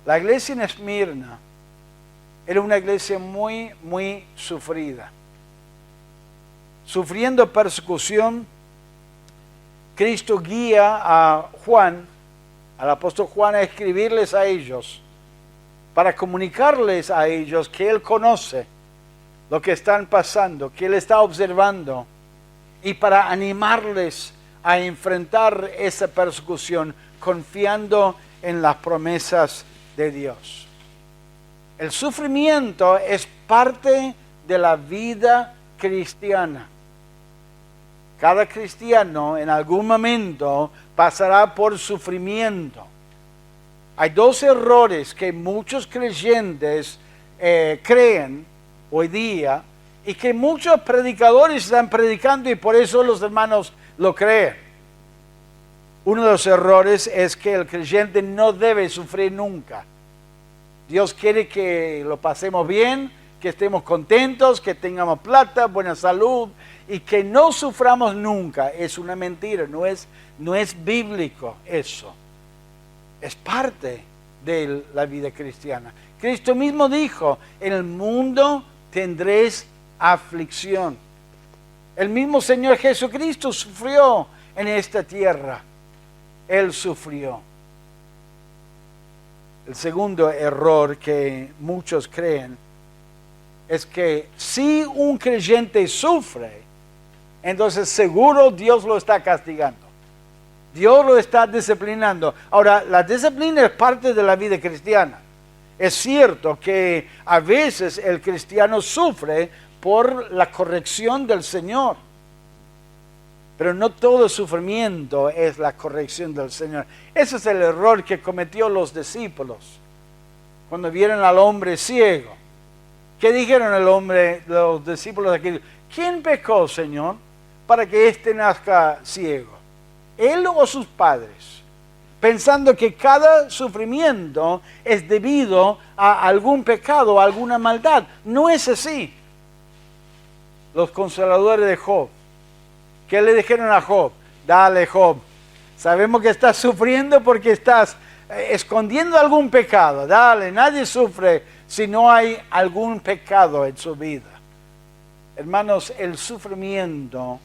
La iglesia en Esmirna era una iglesia muy, muy sufrida. Sufriendo persecución, Cristo guía a Juan, al apóstol Juan, a escribirles a ellos, para comunicarles a ellos que Él conoce lo que están pasando, que Él está observando, y para animarles a enfrentar esa persecución confiando en las promesas de Dios. El sufrimiento es parte de la vida cristiana. Cada cristiano en algún momento pasará por sufrimiento. Hay dos errores que muchos creyentes creen hoy día y que muchos predicadores están predicando y por eso los hermanos lo creen. Uno de los errores es que el creyente no debe sufrir nunca. Dios quiere que lo pasemos bien, que estemos contentos, que tengamos plata, buena salud y que no suframos nunca. Es una mentira, no es bíblico eso. Es parte de la vida cristiana. Cristo mismo dijo, en el mundo tendréis aflicción. El mismo Señor Jesucristo sufrió en esta tierra. Él sufrió. El segundo error que muchos creen es que si un creyente sufre, entonces seguro Dios lo está castigando. Dios lo está disciplinando. Ahora, la disciplina es parte de la vida cristiana. Es cierto que a veces el cristiano sufre por la corrección del Señor. Pero no todo sufrimiento es la corrección del Señor. Ese es el error que cometió los discípulos cuando vieron al hombre ciego. ¿Qué dijeron los discípulos de aquellos? ¿Quién pecó, Señor, para que éste nazca ciego? ¿Él o sus padres? Pensando que cada sufrimiento es debido a algún pecado, a alguna maldad. No es así. Los consoladores de Job, ¿qué le dijeron a Job? Dale, Job, sabemos que estás sufriendo porque estás escondiendo algún pecado. Dale, nadie sufre si no hay algún pecado en su vida. Hermanos, el sufrimiento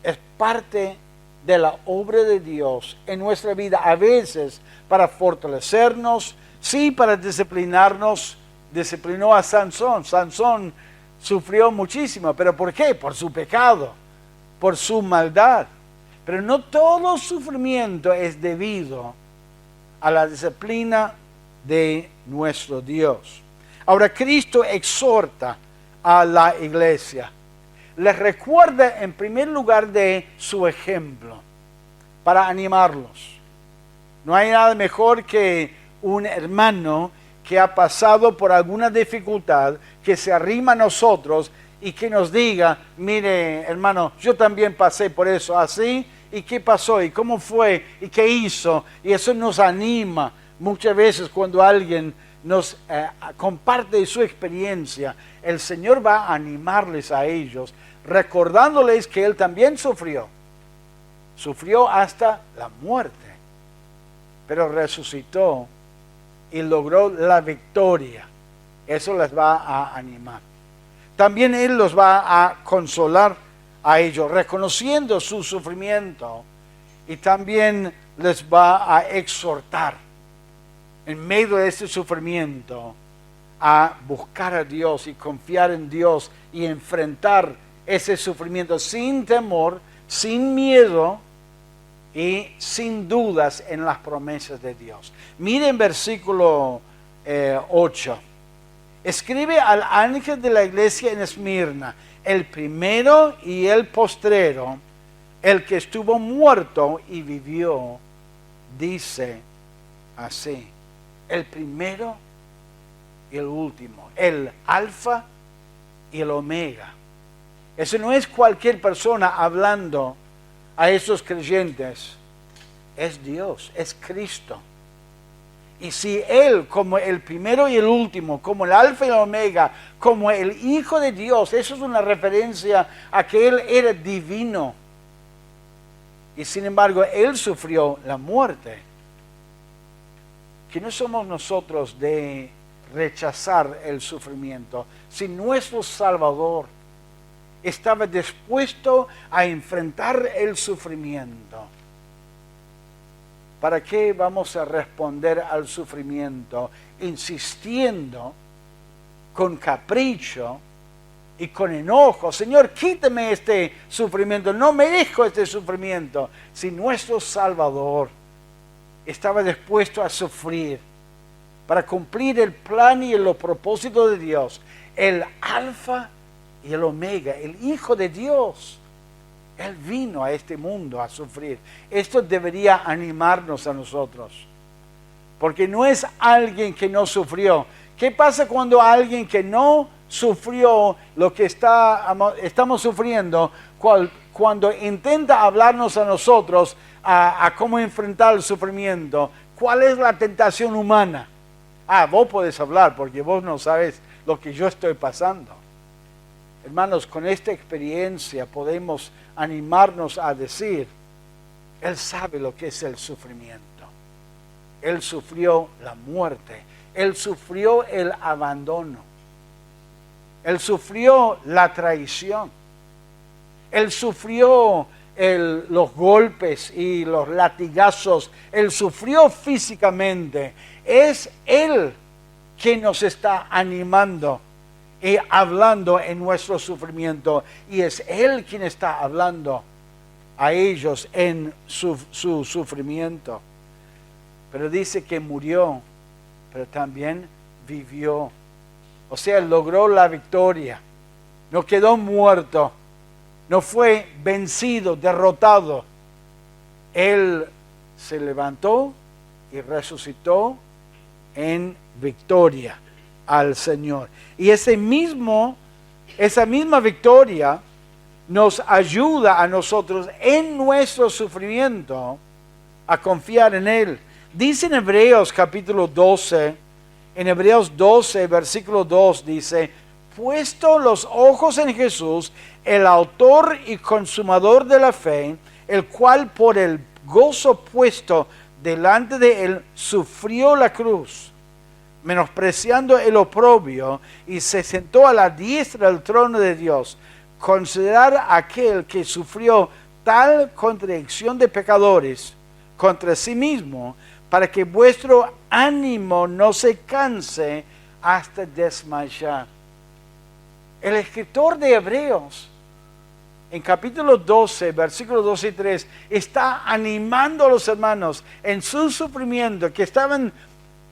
es parte de la obra de Dios en nuestra vida, a veces para fortalecernos, sí, para disciplinarnos. Disciplinó a Sansón. Sansón sufrió muchísimo, ¿pero por qué? Por su pecado, por su maldad. Pero no todo sufrimiento es debido a la disciplina de nuestro Dios. Ahora, Cristo exhorta a la iglesia. Les recuerda en primer lugar de su ejemplo para animarlos. No hay nada mejor que un hermano que ha pasado por alguna dificultad, que se arrima a nosotros y que nos diga, mire hermano, yo también pasé por eso, así, ¿y qué pasó? ¿Y cómo fue? ¿Y qué hizo? Y eso nos anima muchas veces cuando alguien nos comparte su experiencia. El Señor va a animarles a ellos, recordándoles que Él también sufrió. Sufrió hasta la muerte, pero resucitó y logró la victoria. Eso les va a animar. También Él los va a consolar a ellos, reconociendo su sufrimiento, y también les va a exhortar en medio de ese sufrimiento a buscar a Dios y confiar en Dios y enfrentar ese sufrimiento sin temor, sin miedo y sin dudas en las promesas de Dios. Miren versículo 8. Escribe al ángel de la iglesia en Esmirna, el primero y el postrero, el que estuvo muerto y vivió, dice así: el primero y el último, el alfa y el omega. Eso no es cualquier persona hablando a esos creyentes, es Dios, es Cristo. Y si Él, como el primero y el último, como el alfa y el omega, como el Hijo de Dios, eso es una referencia a que Él era divino. Y sin embargo, Él sufrió la muerte. que no somos nosotros de rechazar el sufrimiento, si nuestro Salvador estaba dispuesto a enfrentar el sufrimiento, ¿para qué vamos a responder al sufrimiento insistiendo con capricho y con enojo? Señor, quítame este sufrimiento, no merezco este sufrimiento. Si nuestro Salvador estaba dispuesto a sufrir para cumplir el plan y los propósitos de Dios, el Alfa y el Omega, el Hijo de Dios, Él vino a este mundo a sufrir. Esto debería animarnos a nosotros, porque no es alguien que no sufrió. ¿Qué pasa cuando alguien que no sufrió lo que estamos sufriendo, cuando intenta hablarnos a nosotros a cómo enfrentar el sufrimiento? ¿Cuál es la tentación humana? Vos podés hablar porque vos no sabes lo que yo estoy pasando. Hermanos, con esta experiencia podemos animarnos a decir, Él sabe lo que es el sufrimiento. Él sufrió la muerte. Él sufrió el abandono. Él sufrió la traición. Él sufrió los golpes y los latigazos. Él sufrió físicamente. Es Él quien nos está animando y hablando en nuestro sufrimiento. Y es Él quien está hablando a ellos en su sufrimiento. Pero dice que murió, pero también vivió. O sea, logró la victoria. No quedó muerto. No fue vencido, derrotado. Él se levantó y resucitó en victoria al Señor. Y esa misma victoria nos ayuda a nosotros en nuestro sufrimiento a confiar en Él. Dice en Hebreos capítulo 12, en Hebreos 12, versículo 2 dice, puesto los ojos en Jesús, el autor y consumador de la fe, el cual por el gozo puesto delante de él sufrió la cruz, menospreciando el oprobio, y se sentó a la diestra del trono de Dios. Considerar aquel que sufrió tal contradicción de pecadores contra sí mismo, para que vuestro ánimo no se canse hasta desmayar. El escritor de Hebreos, en capítulo 12, versículos 2 y 3, está animando a los hermanos en su sufrimiento, que estaban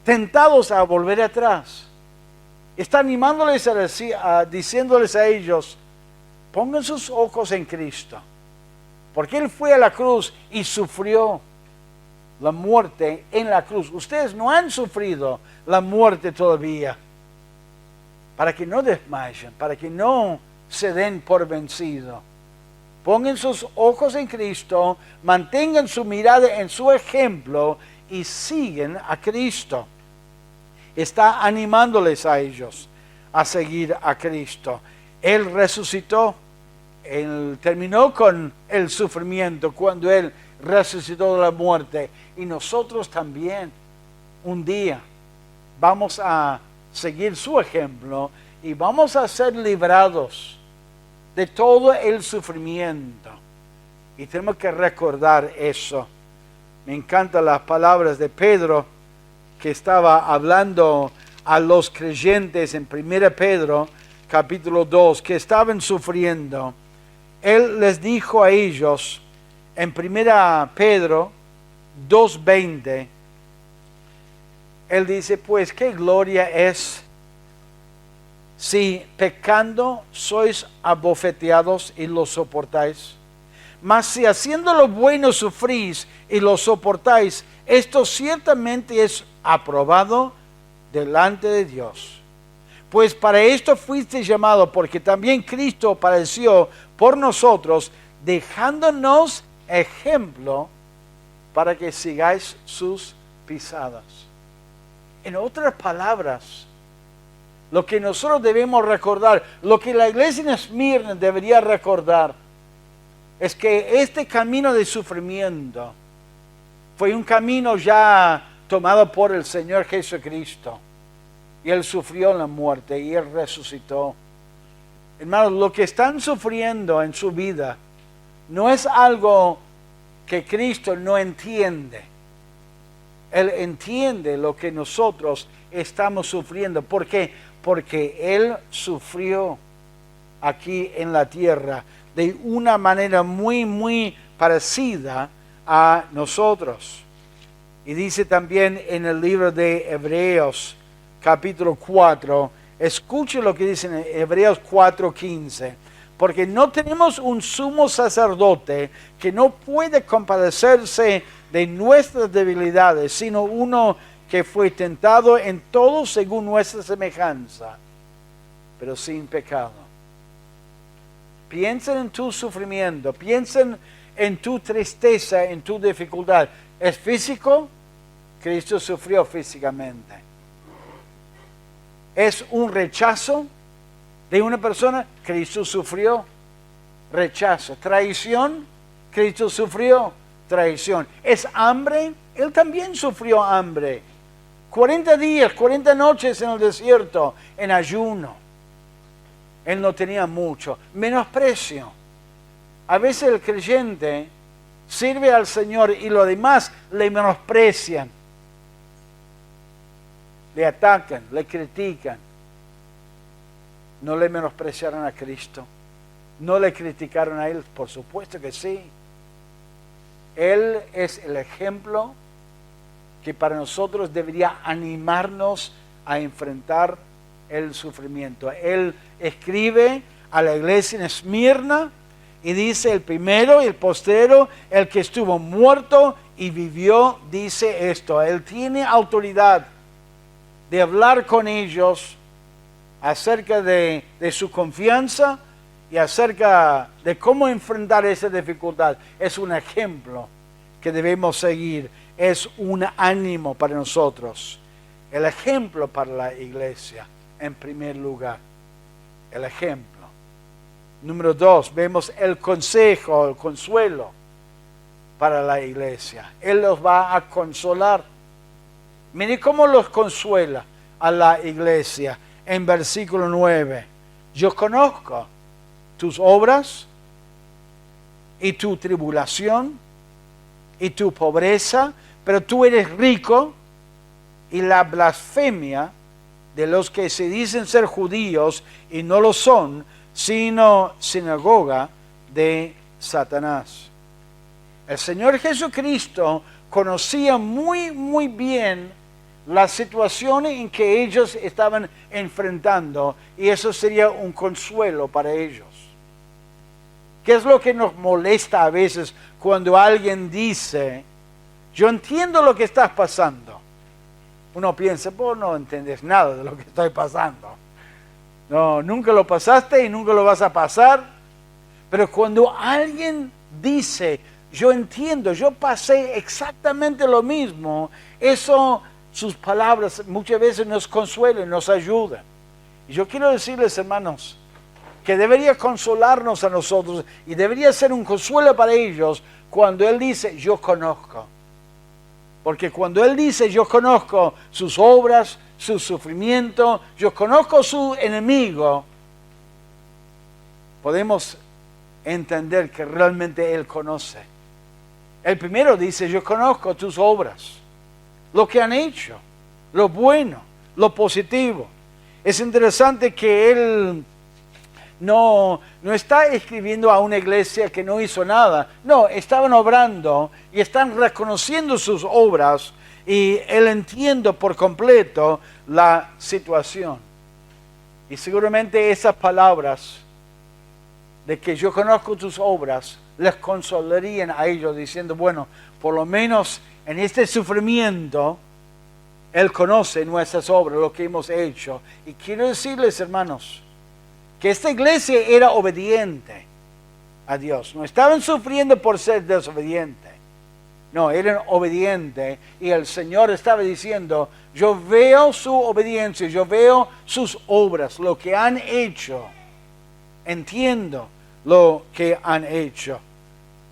tentados a volver atrás. Está animándoles diciéndoles a ellos, pongan sus ojos en Cristo, porque Él fue a la cruz y sufrió la muerte en la cruz. Ustedes no han sufrido la muerte todavía, para que no desmayen, para que no se den por vencido. Pongan sus ojos en Cristo, mantengan su mirada en su ejemplo y siguen a Cristo. Está animándoles a ellos a seguir a Cristo. Él resucitó, Él terminó con el sufrimiento cuando Él resucitó de la muerte. Y nosotros también un día vamos a seguir su ejemplo y vamos a ser librados de todo el sufrimiento. Y tenemos que recordar eso. Me encantan las palabras de Pedro, que estaba hablando a los creyentes en 1 Pedro capítulo 2, que estaban sufriendo. Él les dijo a ellos en 1 Pedro 2:20, Él dice, pues qué gloria es si pecando sois abofeteados y lo soportáis. Mas si haciendo lo bueno sufrís y lo soportáis, esto ciertamente es aprobado delante de Dios. Pues para esto fuiste llamado, porque también Cristo padeció por nosotros, dejándonos ejemplo para que sigáis sus pisadas. En otras palabras, lo que nosotros debemos recordar, lo que la iglesia en Esmirna debería recordar, es que este camino de sufrimiento fue un camino ya tomado por el Señor Jesucristo. Y Él sufrió la muerte y Él resucitó. Hermanos, lo que están sufriendo en su vida no es algo que Cristo no entiende. Él entiende lo que nosotros estamos sufriendo. ¿Por qué? Porque Él sufrió aquí en la tierra de una manera muy parecida a nosotros. Y dice también en el libro de Hebreos, capítulo 4, escuche lo que dice en Hebreos 4:15. Porque no tenemos un sumo sacerdote que no puede compadecerse de nuestras debilidades, sino uno que fue tentado en todo según nuestra semejanza, pero sin pecado. Piensen en tu sufrimiento, piensen en tu tristeza, en tu dificultad. ¿Es físico? Cristo sufrió físicamente. ¿Es un rechazo de una persona? Cristo sufrió rechazo. ¿Traición? Cristo sufrió traición. ¿Es hambre? Él también sufrió hambre. 40 días, 40 noches en el desierto, en ayuno. Él no tenía mucho. Menosprecio. A veces el creyente sirve al Señor y los demás le menosprecian. Le atacan, le critican. ¿No le menospreciaron a Cristo? ¿No le criticaron a Él? Por supuesto que sí. Él es el ejemplo que para nosotros debería animarnos a enfrentar el sufrimiento. Él escribe a la iglesia en Esmirna y dice: el primero y el postrero, el que estuvo muerto y vivió, dice esto. Él tiene autoridad de hablar con ellos acerca de su confianza y acerca de cómo enfrentar esa dificultad. Es un ejemplo que debemos seguir, es un ánimo para nosotros. El ejemplo para la iglesia, en primer lugar. El ejemplo. Número 2, vemos el consejo, el consuelo para la iglesia. Él los va a consolar. Mire cómo los consuela a la iglesia. En versículo 9, yo conozco tus obras y tu tribulación y tu pobreza, pero tú eres rico, y la blasfemia de los que se dicen ser judíos y no lo son, sino sinagoga de Satanás. El Señor Jesucristo conocía muy bien la situación en que ellos estaban enfrentando, y eso sería un consuelo para ellos. ¿Qué es lo que nos molesta a veces cuando alguien dice: yo entiendo lo que estás pasando? Uno piensa: vos no entendés nada de lo que estoy pasando. No, nunca lo pasaste y nunca lo vas a pasar. Pero cuando alguien dice: yo entiendo, yo pasé exactamente lo mismo, eso, sus palabras muchas veces nos consuelan, nos ayudan. Y yo quiero decirles, hermanos, que debería consolarnos a nosotros y debería ser un consuelo para ellos cuando Él dice: yo conozco. Porque cuando Él dice: yo conozco sus obras, su sufrimiento, yo conozco su enemigo, podemos entender que realmente Él conoce. El primero dice: yo conozco tus obras, lo que han hecho, lo bueno, lo positivo. Es interesante que Él no está escribiendo a una iglesia que no hizo nada. No, estaban obrando y están reconociendo sus obras, y Él entiende por completo la situación. Y seguramente esas palabras de que yo conozco tus obras les consolarían a ellos, diciendo: bueno, por lo menos en este sufrimiento Él conoce nuestras obras, lo que hemos hecho. Y quiero decirles, hermanos, que esta iglesia era obediente a Dios. No estaban sufriendo por ser desobedientes. No, eran obedientes. Y el Señor estaba diciendo: yo veo su obediencia, yo veo sus obras, lo que han hecho. Entiendo lo que han hecho.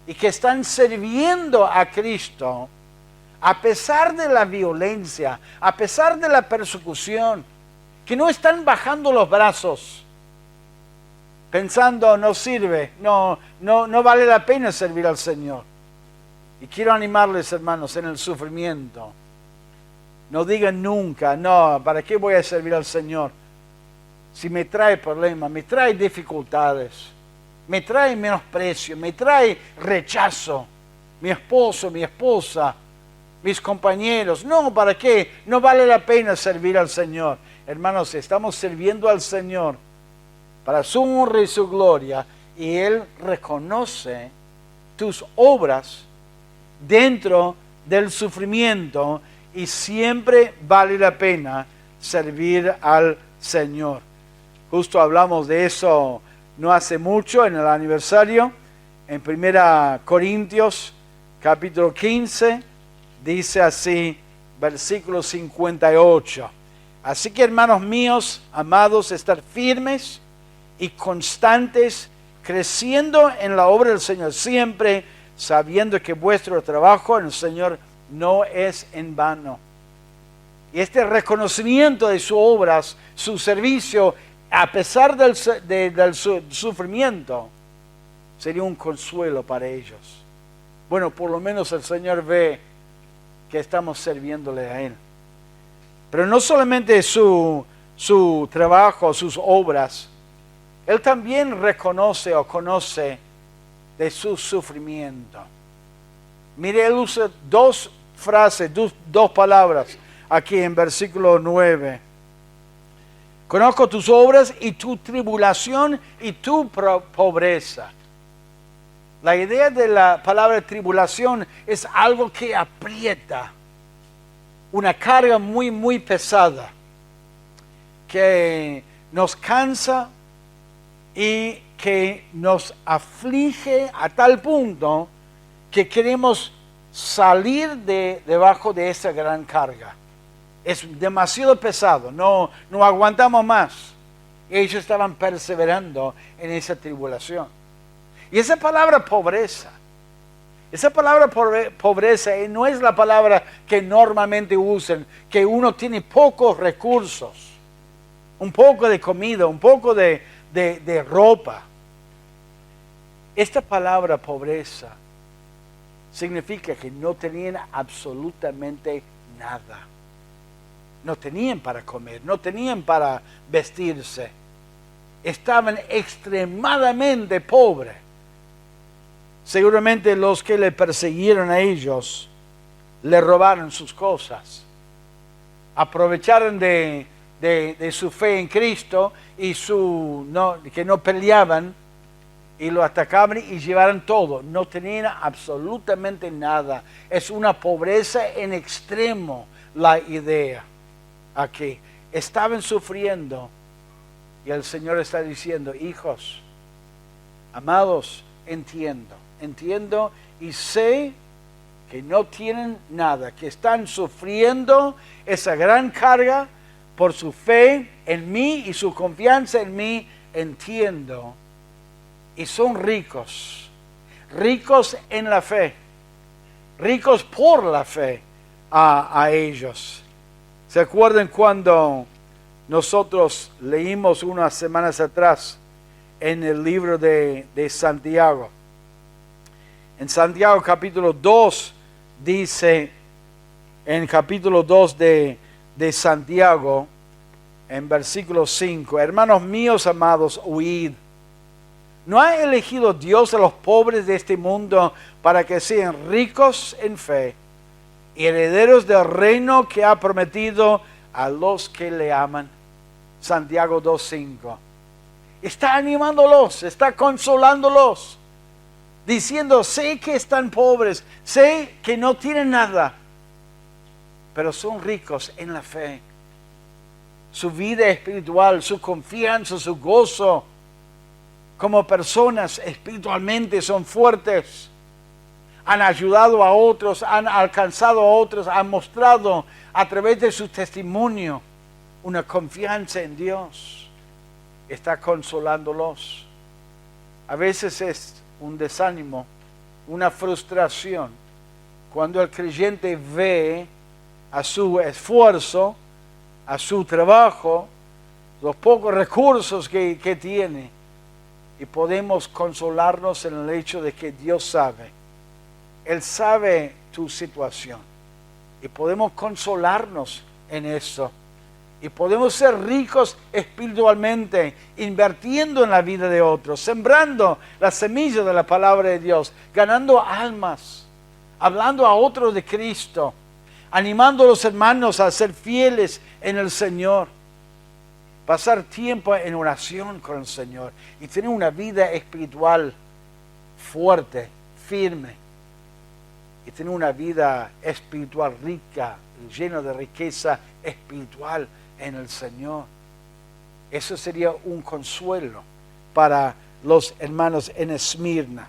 Y que están sirviendo a Cristo a pesar de la violencia, a pesar de la persecución, que no están bajando los brazos, pensando no sirve, no vale la pena servir al Señor. Y quiero animarles, hermanos, en el sufrimiento. No digan nunca, no, ¿para qué voy a servir al Señor? Si me trae problemas, me trae dificultades, me trae menosprecio, me trae rechazo, mi esposo, mi esposa, mis compañeros. No, ¿para qué? No vale la pena servir al Señor. Hermanos, estamos sirviendo al Señor para su honra y su gloria, y Él reconoce tus obras dentro del sufrimiento, y siempre vale la pena servir al Señor. Justo hablamos de eso no hace mucho en el aniversario, en 1 Corintios capítulo 15, dice así, versículo 58. Así que, hermanos míos, amados, estar firmes y constantes, creciendo en la obra del Señor, siempre sabiendo que vuestro trabajo en el Señor no es en vano. Y este reconocimiento de sus obras, su servicio, a pesar del sufrimiento, sería un consuelo para ellos. Bueno, por lo menos el Señor ve que estamos sirviéndole a Él. Pero no solamente su trabajo, sus obras, Él también reconoce o conoce de su sufrimiento. Mire, Él usa dos frases, dos palabras aquí en versículo 9. Conozco tus obras y tu tribulación y tu pobreza. La idea de la palabra tribulación es algo que aprieta, una carga muy, muy pesada, que nos cansa y que nos aflige a tal punto que queremos salir debajo de esa gran carga. Es demasiado pesado, no aguantamos más. Ellos estaban perseverando en esa tribulación. Y esa palabra pobreza no es la palabra que normalmente usan, que uno tiene pocos recursos, un poco de comida, un poco de ropa. Esta palabra pobreza significa que no tenían absolutamente nada. No tenían para comer, no tenían para vestirse. Estaban extremadamente pobres. Seguramente los que le persiguieron a ellos le robaron sus cosas. Aprovecharon de su fe en Cristo y que no peleaban, y lo atacaban y llevaron todo. No tenían absolutamente nada. Es una pobreza en extremo la idea aquí. Estaban sufriendo y el Señor está diciendo: hijos, amados, entiendo y sé que no tienen nada, que están sufriendo esa gran carga por su fe en mí y su confianza en mí. Entiendo. Y son ricos en la fe, ricos por la fe a ellos. ¿Se acuerdan cuando nosotros leímos unas semanas atrás en el libro de Santiago? En Santiago capítulo 2 dice, en capítulo 2 de Santiago, en versículo 5, hermanos míos amados, huid. ¿No ha elegido Dios a los pobres de este mundo para que sean ricos en fe y herederos del reino que ha prometido a los que le aman? Santiago 2:5. Está animándolos, está consolándolos, diciendo: sé que están pobres, sé que no tienen nada, pero son ricos en la fe. Su vida espiritual, su confianza, su gozo, como personas espiritualmente son fuertes. Han ayudado a otros, han alcanzado a otros, han mostrado a través de su testimonio una confianza en Dios. Está consolándolos. A veces es un desánimo, una frustración, cuando el creyente ve a su esfuerzo, a su trabajo, los pocos recursos que tiene, y podemos consolarnos en el hecho de que Dios sabe. Él sabe tu situación y podemos consolarnos en eso. Y podemos ser ricos espiritualmente, invirtiendo en la vida de otros, sembrando la semilla de la palabra de Dios, ganando almas, hablando a otros de Cristo, animando a los hermanos a ser fieles en el Señor, pasar tiempo en oración con el Señor y tener una vida espiritual fuerte, firme, y tener una vida espiritual rica, llena de riqueza espiritual en el Señor. Eso sería un consuelo para los hermanos en Esmirna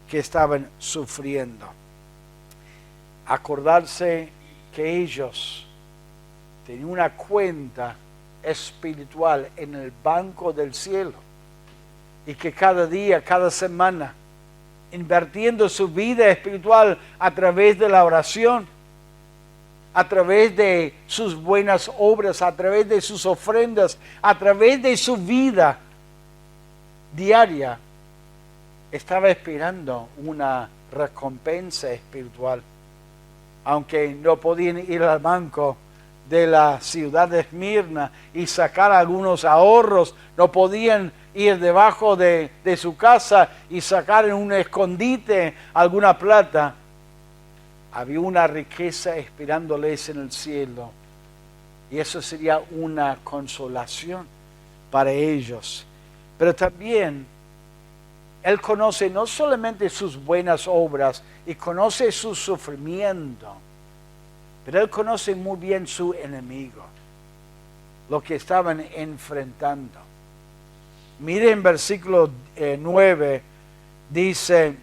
que estaban sufriendo. Acordarse que ellos tenían una cuenta espiritual en el banco del cielo y que cada día, cada semana, invirtiendo su vida espiritual a través de la oración, a través de sus buenas obras, a través de sus ofrendas, a través de su vida diaria, estaba esperando una recompensa espiritual. Aunque no podían ir al banco de la ciudad de Esmirna y sacar algunos ahorros, no podían ir debajo de su casa y sacar en un escondite alguna plata. Había una riqueza esperándoles en el cielo y eso sería una consolación para ellos. Pero también Él conoce no solamente sus buenas obras y conoce su sufrimiento, pero Él conoce muy bien su enemigo, lo que estaban enfrentando. Miren versículo 9, dice: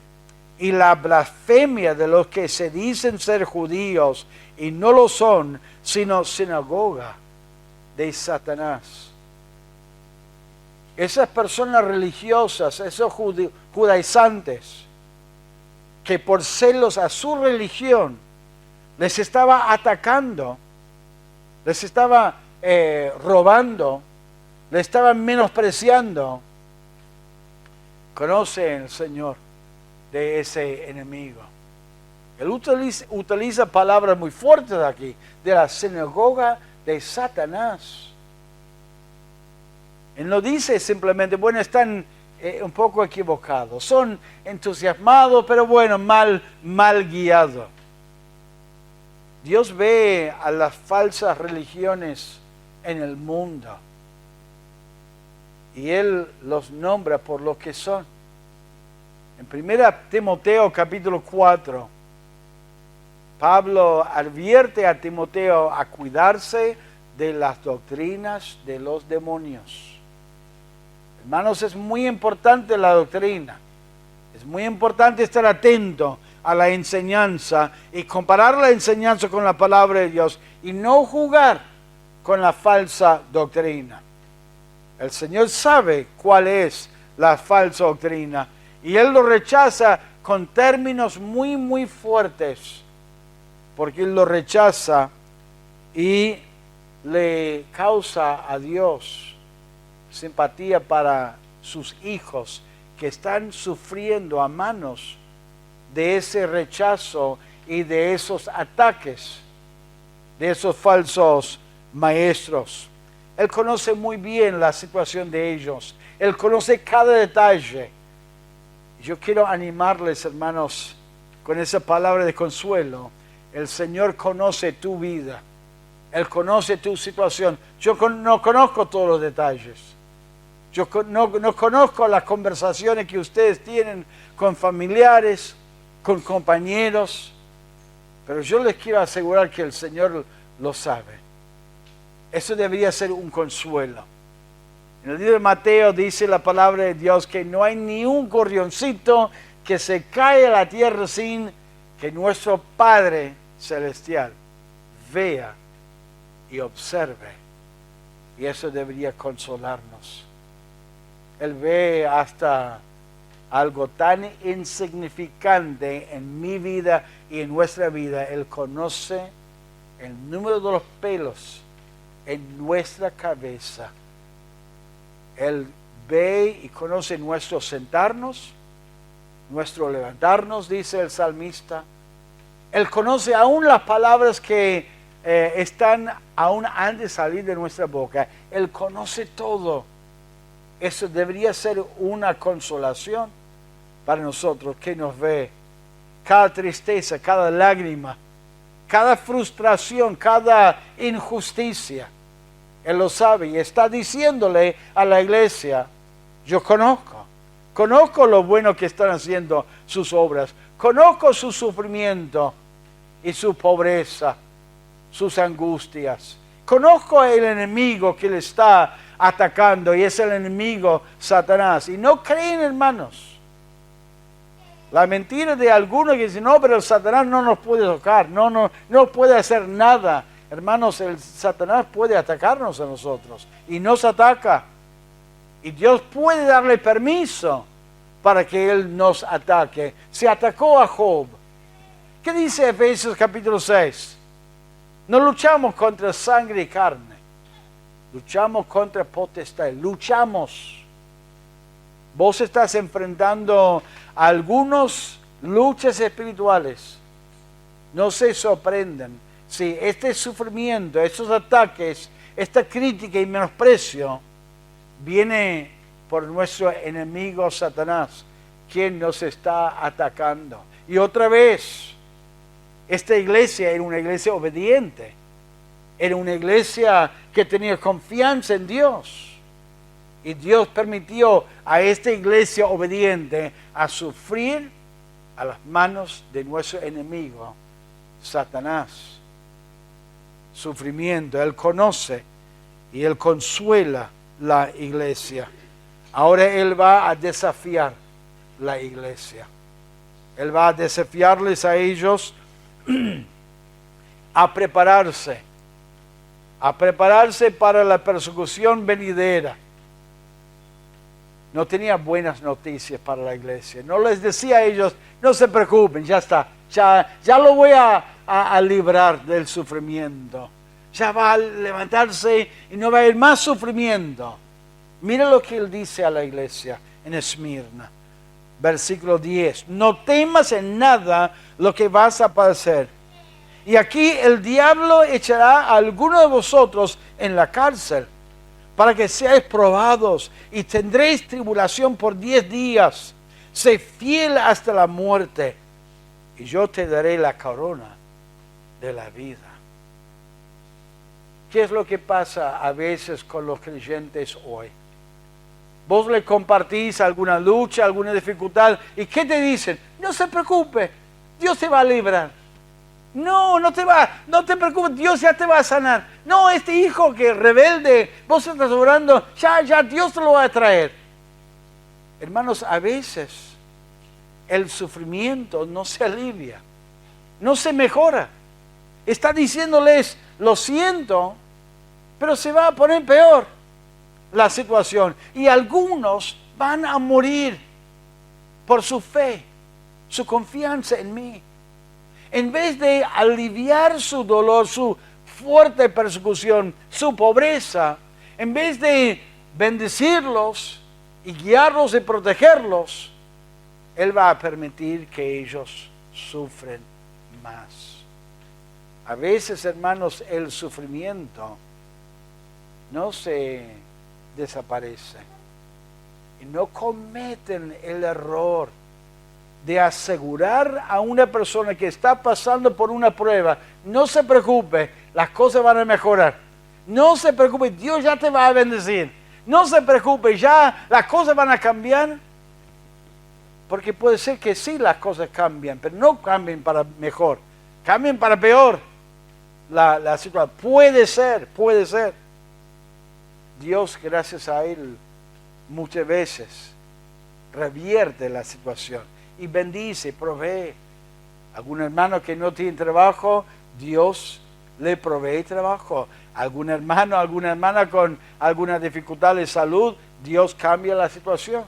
y la blasfemia de los que se dicen ser judíos y no lo son, sino sinagoga de Satanás. Esas personas religiosas, esos judaizantes, que por celos a su religión les estaba atacando, les estaba robando, les estaban menospreciando, conoce el Señor de ese enemigo. Él utiliza palabras muy fuertes aquí, de la sinagoga de Satanás. Él no dice simplemente, bueno, están un poco equivocados, son entusiasmados, pero bueno, mal guiados. Dios ve a las falsas religiones en el mundo y Él los nombra por lo que son. En 1 Timoteo capítulo 4, Pablo advierte a Timoteo a cuidarse de las doctrinas de los demonios. Hermanos, es muy importante la doctrina. Es muy importante estar atento a la enseñanza y comparar la enseñanza con la palabra de Dios y no jugar con la falsa doctrina. El Señor sabe cuál es la falsa doctrina y Él lo rechaza con términos muy fuertes, porque Él lo rechaza y le causa a Dios simpatía para sus hijos que están sufriendo a manos de ese rechazo y de esos ataques, de esos falsos maestros. Él conoce muy bien la situación de ellos. Él conoce cada detalle. Yo quiero animarles, hermanos, con esa palabra de consuelo. El Señor conoce tu vida. Él conoce tu situación. Yo no conozco todos los detalles. Yo no conozco las conversaciones que ustedes tienen con familiares, con compañeros, pero yo les quiero asegurar que el Señor lo sabe. Eso debería ser un consuelo. En el libro de Mateo dice la palabra de Dios que no hay ni un gorrioncito que se cae a la tierra sin que nuestro Padre Celestial vea y observe. Y eso debería consolarnos. Él ve hasta algo tan insignificante en mi vida y en nuestra vida. Él conoce el número de los pelos en nuestra cabeza. Él ve y conoce nuestro sentarnos, nuestro levantarnos, dice el salmista. Él conoce aún las palabras que están aún antes de salir de nuestra boca. Él conoce todo. Eso debería ser una consolación para nosotros, que nos ve cada tristeza, cada lágrima, cada frustración, cada injusticia. Él lo sabe y está diciéndole a la iglesia: yo conozco lo bueno que están haciendo sus obras, conozco su sufrimiento y su pobreza, sus angustias. Conozco el enemigo que le está atacando, y es el enemigo Satanás. Y no creen, hermanos, la mentira de algunos que dicen: no, pero el Satanás no nos puede tocar, no puede hacer nada. Hermanos, el Satanás puede atacarnos a nosotros y nos ataca. Y Dios puede darle permiso para que Él nos ataque. Se atacó a Job. ¿Qué dice Efesios capítulo 6? No luchamos contra sangre y carne. Luchamos contra potestad. Luchamos. Vos estás enfrentando algunas luchas espirituales. No se sorprendan si este sufrimiento, estos ataques, esta crítica y menosprecio viene por nuestro enemigo Satanás, quien nos está atacando. Y otra vez, esta iglesia era una iglesia obediente, era una iglesia que tenía confianza en Dios. Y Dios permitió a esta iglesia obediente a sufrir a las manos de nuestro enemigo, Satanás. Sufrimiento. Él conoce y Él consuela la iglesia. Ahora Él va a desafiar la iglesia. Él va a desafiarles a ellos a prepararse para la persecución venidera. No tenía buenas noticias para la iglesia. No les decía a ellos: no se preocupen, ya está, ya lo voy a librar del sufrimiento. Ya va a levantarse y no va a haber más sufrimiento. Mira lo que Él dice a la iglesia en Esmirna. Versículo 10. No temas en nada lo que vas a padecer. Y aquí el diablo echará a alguno de vosotros en la cárcel, para que seáis probados, y tendréis tribulación por 10 días. Sé fiel hasta la muerte, y yo te daré la corona de la vida. ¿Qué es lo que pasa a veces con los creyentes hoy? Vos le compartís alguna lucha, alguna dificultad, ¿y qué te dicen? No se preocupe, Dios te va a librar. No te preocupes, Dios ya te va a sanar. No, este hijo que rebelde, vos estás orando, ya Dios te lo va a traer. Hermanos, a veces el sufrimiento no se alivia, no se mejora. Está diciéndoles: lo siento, pero se va a poner peor la situación. Y algunos van a morir por su fe, su confianza en mí. En vez de aliviar su dolor, su fuerte persecución, su pobreza, en vez de bendecirlos y guiarlos y protegerlos, Él va a permitir que ellos sufren más. A veces, hermanos, el sufrimiento no se desaparece. Y no cometen el error de asegurar a una persona que está pasando por una prueba: no se preocupe, las cosas van a mejorar. No se preocupe, Dios ya te va a bendecir. No se preocupe, ya las cosas van a cambiar. Porque puede ser que sí las cosas cambian, pero no cambien para mejor, cambien para peor. La situación puede ser. Dios, gracias a Él, muchas veces revierte la situación y bendice, provee. Algún hermano que no tiene trabajo, Dios le provee trabajo. Algún hermano, alguna hermana con alguna dificultad de salud, Dios cambia la situación.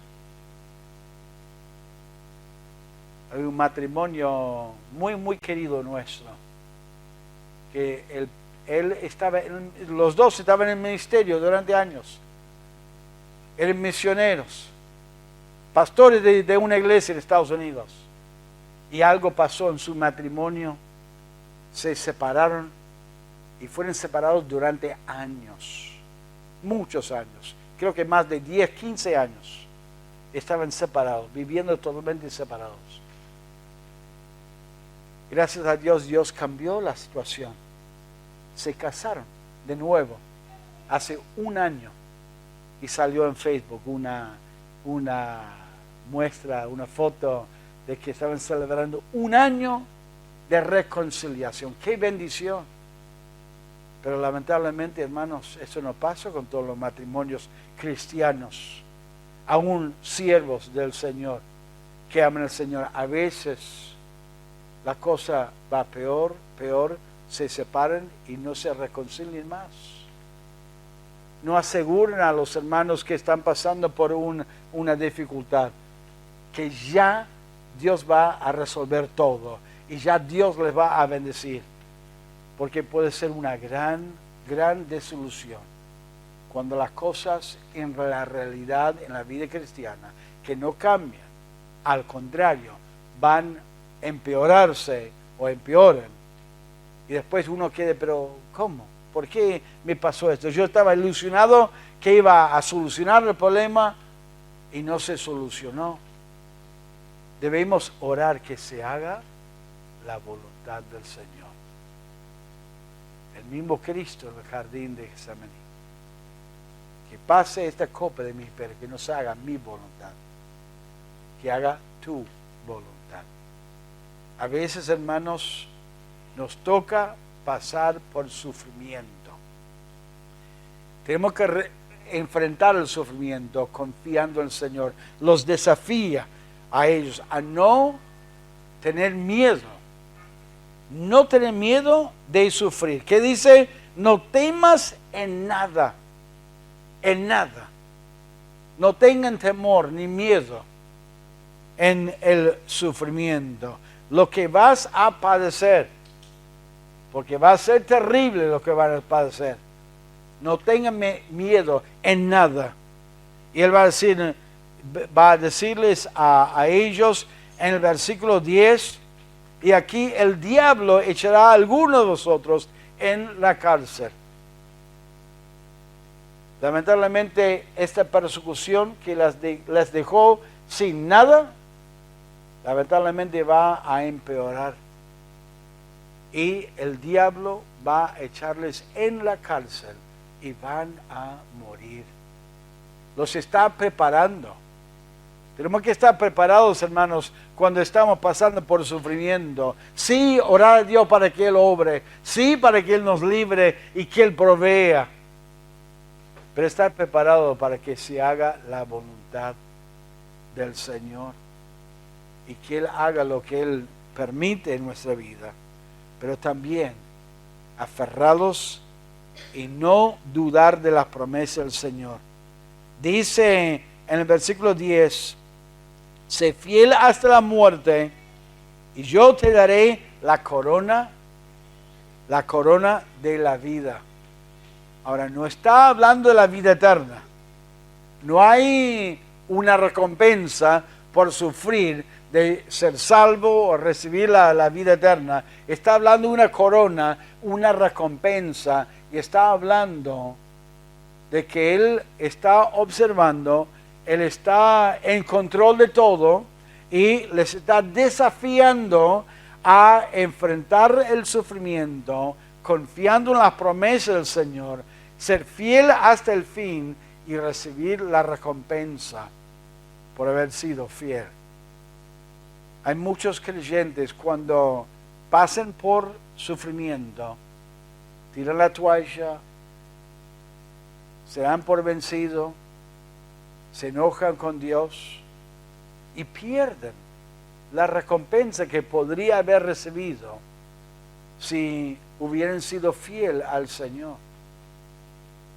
Hay un matrimonio muy, muy querido nuestro, que los dos estaban en el ministerio durante años. Eran misioneros, pastores de una iglesia en Estados Unidos. Y algo pasó en su matrimonio. Se separaron y fueron separados durante años, muchos años. Creo que más de 10, 15 años estaban separados, viviendo totalmente separados. Gracias a Dios, Dios cambió la situación. Se casaron de nuevo hace un año y salió en Facebook una muestra, una foto de que estaban celebrando un año de reconciliación. ¡Qué bendición! Pero lamentablemente, hermanos, eso no pasa con todos los matrimonios cristianos, aún siervos del Señor, que aman al Señor. A veces la cosa va peor, se separan y no se reconcilian más. No aseguran a los hermanos que están pasando por una dificultad que ya Dios va a resolver todo y ya Dios les va a bendecir, porque puede ser una gran desilusión cuando las cosas en la realidad, en la vida cristiana, que no cambian, al contrario, van a empeorarse o empeoran, y después uno quede, pero ¿cómo? ¿Por qué me pasó esto? Yo estaba ilusionado que iba a solucionar el problema y no se solucionó. Debemos orar que se haga la voluntad del Señor. El mismo Cristo en el jardín de Getsemaní. Que pase esta copa de mí, pero que no se haga mi voluntad. Que haga tu voluntad. A veces, hermanos, nos toca pasar por sufrimiento. Tenemos que enfrentar el sufrimiento confiando en el Señor. Los desafía a ellos a no tener miedo. No tener miedo de sufrir. ¿Qué dice? No temas en nada. En nada. No tengan temor ni miedo en el sufrimiento. Lo que vas a padecer. Porque va a ser terrible lo que van a padecer. No tengan miedo en nada. Y él va a decirles a ellos en el versículo 10, y aquí el diablo echará a alguno de vosotros en la cárcel. Lamentablemente, esta persecución que les dejó sin nada, lamentablemente va a empeorar. Y el diablo va a echarles en la cárcel y van a morir. Los está preparando. Tenemos que estar preparados, hermanos, cuando estamos pasando por sufrimiento. Sí, orar a Dios para que Él obre. Sí, para que Él nos libre y que Él provea. Pero estar preparado para que se haga la voluntad del Señor. Y que Él haga lo que Él permite en nuestra vida. Pero también aferrados y no dudar de las promesas del Señor. Dice en el versículo 10, sé fiel hasta la muerte y yo te daré la corona de la vida. Ahora, no está hablando de la vida eterna. No hay una recompensa por sufrir de ser salvo o recibir la vida eterna. Está hablando de una corona, una recompensa, y está hablando de que Él está observando, Él está en control de todo y les está desafiando a enfrentar el sufrimiento, confiando en las promesas del Señor, ser fiel hasta el fin y recibir la recompensa por haber sido fiel. Hay muchos creyentes cuando pasan por sufrimiento, tiran la toalla, se dan por vencido, se enojan con Dios y pierden la recompensa que podría haber recibido si hubieran sido fiel al Señor.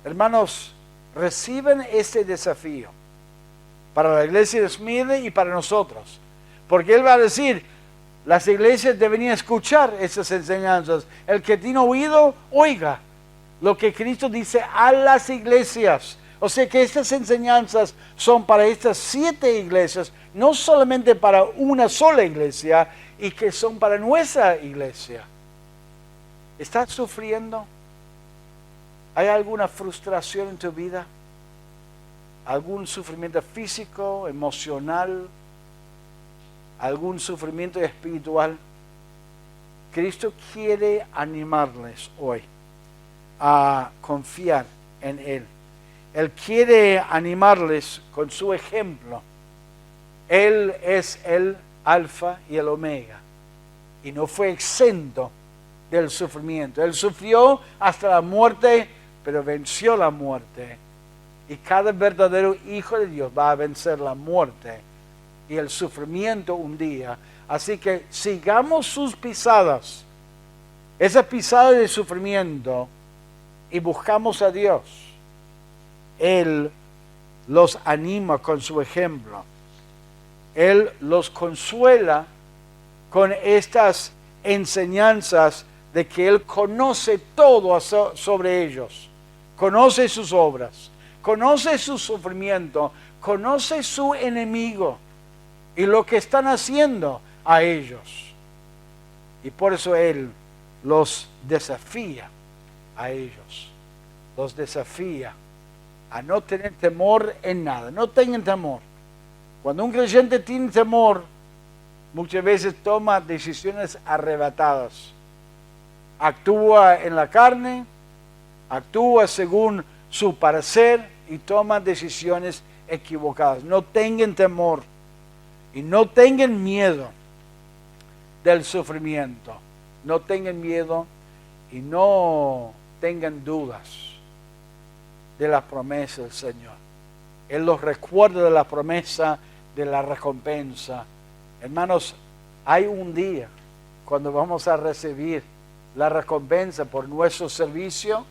Hermanos, reciben este desafío para la iglesia de Esmirna y para nosotros. Porque Él va a decir, las iglesias deberían escuchar esas enseñanzas. El que tiene oído, oiga lo que Cristo dice a las iglesias. O sea que estas enseñanzas son para estas 7 iglesias, no solamente para una sola iglesia, y que son para nuestra iglesia. ¿Estás sufriendo? ¿Hay alguna frustración en tu vida? ¿Algún sufrimiento físico, emocional? ¿Algún sufrimiento espiritual? Cristo quiere animarles hoy a confiar en Él. Él quiere animarles con su ejemplo. Él es el Alfa y el Omega. Y no fue exento del sufrimiento. Él sufrió hasta la muerte, pero venció la muerte. Y cada verdadero hijo de Dios va a vencer la muerte y el sufrimiento un día. Así que sigamos sus pisadas. Esa pisada de sufrimiento y buscamos a Dios. Él los anima con su ejemplo. Él los consuela con estas enseñanzas de que Él conoce todo sobre ellos. Conoce sus obras, conoce su sufrimiento, conoce su enemigo y lo que están haciendo a ellos. Y por eso Él los desafía a ellos. Los desafía a no tener temor en nada. No tengan temor. Cuando un creyente tiene temor, muchas veces toma decisiones arrebatadas. Actúa en la carne, actúa según su parecer y toma decisiones equivocadas. No tengan temor y no tengan miedo del sufrimiento. No tengan miedo y no tengan dudas de la promesa del Señor. Él los recuerda de la promesa de la recompensa. Hermanos, hay un día cuando vamos a recibir la recompensa por nuestro servicio,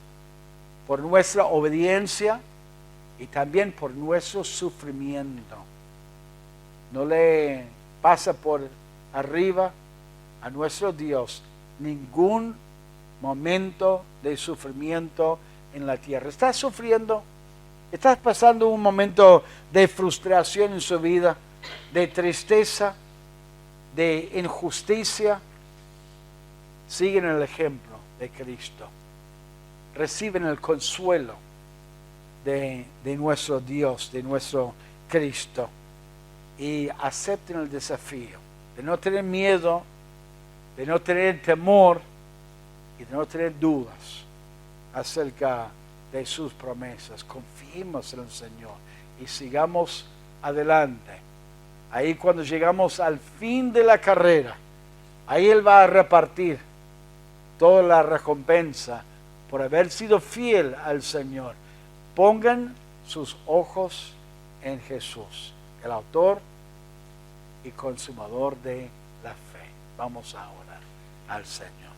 por nuestra obediencia y también por nuestro sufrimiento. No le pasa por arriba a nuestro Dios ningún momento de sufrimiento en la tierra. ¿Estás sufriendo? ¿Estás pasando un momento de frustración en su vida, de tristeza, de injusticia? Siguen el ejemplo de Cristo. Reciben el consuelo de nuestro Dios, de nuestro Cristo. Y acepten el desafío de no tener miedo, de no tener temor y de no tener dudas acerca de sus promesas. Confiemos en el Señor y sigamos adelante. Ahí cuando llegamos al fin de la carrera, ahí Él va a repartir toda la recompensa por haber sido fiel al Señor. Pongan sus ojos en Jesús, el autor y consumador de la fe. Vamos a orar al Señor.